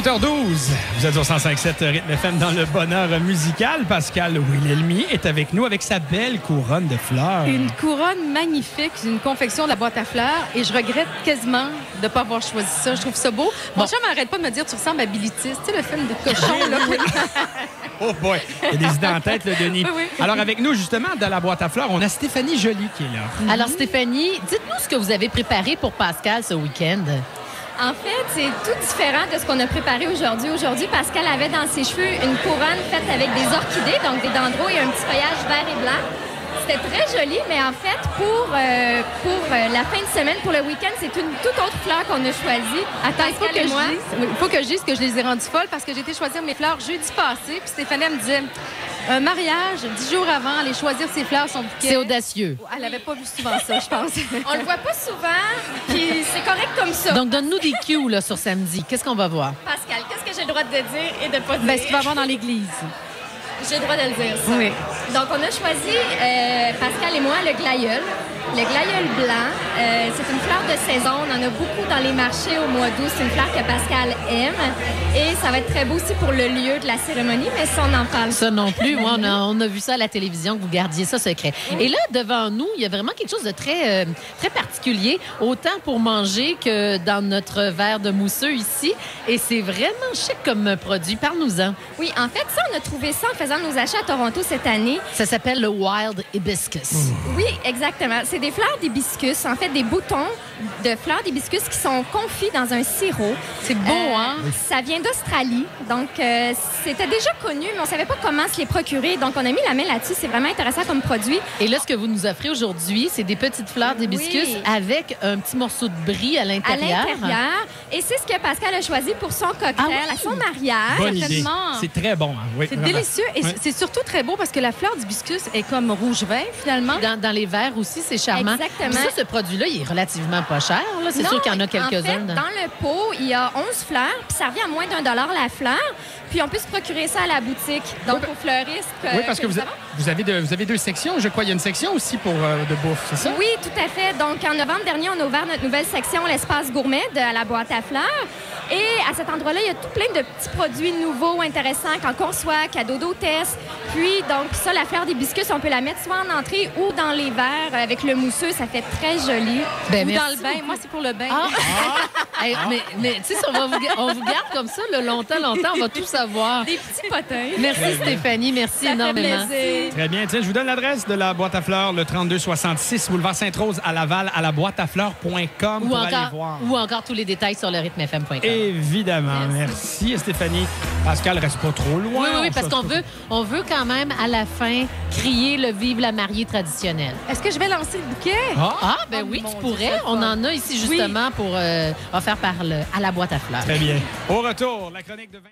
7h12, vous êtes au 105.7 Rythme FM dans le bonheur musical. Pascal Wilhelmy est avec nous avec sa belle couronne de fleurs. Une couronne magnifique, une confection de la boîte à fleurs et je regrette quasiment de ne pas avoir choisi ça. Je trouve ça beau. Mon chum n'arrête pas de me dire, tu ressembles à Billy Tiss, tu sais, le film de cochon. Là. Oh boy, il y a des idées en tête, le Denis. Oui, oui. Alors avec nous, justement, dans la boîte à fleurs, on a Stéphanie Joly qui est là. Alors, Stéphanie, dites-nous ce que vous avez préparé pour Pascal ce week-end. En fait, c'est tout différent de ce qu'on a préparé aujourd'hui. Aujourd'hui, Pascal avait dans ses cheveux une couronne faite avec des orchidées, donc des dendros et un petit feuillage vert et blanc. C'était très joli, mais en fait, pour la fin de semaine, pour le week-end, c'est une toute autre fleur qu'on a choisie. Attends, il faut que je dise que je les ai rendues folles parce que j'ai été choisir mes fleurs jeudi passé. Puis Stéphanie elle me disait, un mariage, 10 jours avant, aller choisir ses fleurs, son bouquet. C'est audacieux. Elle n'avait pas vu souvent ça, je pense. On le voit pas souvent, puis c'est correct comme ça. Donc, donne-nous des cues là, sur samedi. Qu'est-ce qu'on va voir? Pascal, qu'est-ce que j'ai le droit de dire et de pas dire? Ben, ce qu'il va y avoir dans l'église. J'ai le droit de le dire, ça. Oui. Donc, on a choisi, Pascal et moi, le glaïeul. Le glaïeul blanc, c'est une fleur de saison. On en a beaucoup dans les marchés au mois d'août. C'est une fleur que Pascal aime. Et ça va être très beau aussi pour le lieu de la cérémonie, mais ça, on en parle. Ça non plus. Moi, on a vu ça à la télévision, que vous gardiez ça secret. Et là, devant nous, il y a vraiment quelque chose de très, très particulier, autant pour manger que dans notre verre de mousseux ici. Et c'est vraiment chic comme produit. Parle-nous-en. Oui, en fait, ça, on a trouvé ça en faisant nos achats à Toronto cette année. Ça s'appelle le Wild Hibiscus. Oui, exactement. C'est des fleurs d'hibiscus, en fait, des boutons de fleurs d'hibiscus qui sont confits dans un sirop. C'est beau, hein? Ça vient d'Australie, donc c'était déjà connu, mais on ne savait pas comment se les procurer. Donc, on a mis la main là-dessus. C'est vraiment intéressant comme produit. Et là, ce que vous nous offrez aujourd'hui, c'est des petites fleurs d'hibiscus avec un petit morceau de brie à l'intérieur. À l'intérieur. Et c'est ce que Pascal a choisi pour son cocktail, à son mariage. Bonne idée. C'est très bon. Hein? Oui, C'est vraiment. délicieux et c'est surtout très beau parce que la fleur d'hibiscus est comme rouge-vin, finalement. Dans les verres aussi, c'est charmant. Exactement. Puis ça, ce produit-là, il est relativement pas cher. C'est sûr qu'il y en a quelques-uns. En fait, dans le pot, il y a 11 fleurs, puis ça revient à moins d'1 $ la fleur. Puis on peut se procurer ça à la boutique, donc aux fleuristes. Oui, parce que vous avez deux sections, je crois. Il y a une section aussi pour de bouffe, c'est ça? Oui, tout à fait. Donc, en novembre dernier, on a ouvert notre nouvelle section, l'espace gourmet à la boîte à fleurs. Et à cet endroit-là, il y a tout plein de petits produits nouveaux, intéressants, qu'on conçoit, cadeaux d'hôtesse. Puis, donc, ça, la fleur d'hibiscus, on peut la mettre soit en entrée ou dans les verres avec le mousseux. Ça fait très joli. Ben, Ou merci dans le bain. Moi, c'est pour le bain. Hey, mais tu sais, si on vous garde comme ça là, longtemps, on va tout savoir. Des petits potins. Merci Stéphanie, merci Ça énormément. fait plaisir. Très bien. Tiens, je vous donne l'adresse de la boîte à fleurs, le 3266 boulevard Sainte-Rose à Laval, à la boîteafleurs.com pour aller voir. Ou encore tous les détails sur le rythmefm.com. Évidemment. Merci Stéphanie. Pascal, reste pas trop loin. Oui, parce qu'on veut quand même, à la fin, crier le Vive la mariée traditionnelle. Est-ce que je vais lancer le bouquet? Ben Oh, oui, mon tu Dieu, pourrais. c'est On fun. en a ici justement pour offert à la boîte à fleurs. Très bien. Au retour, la chronique de 20...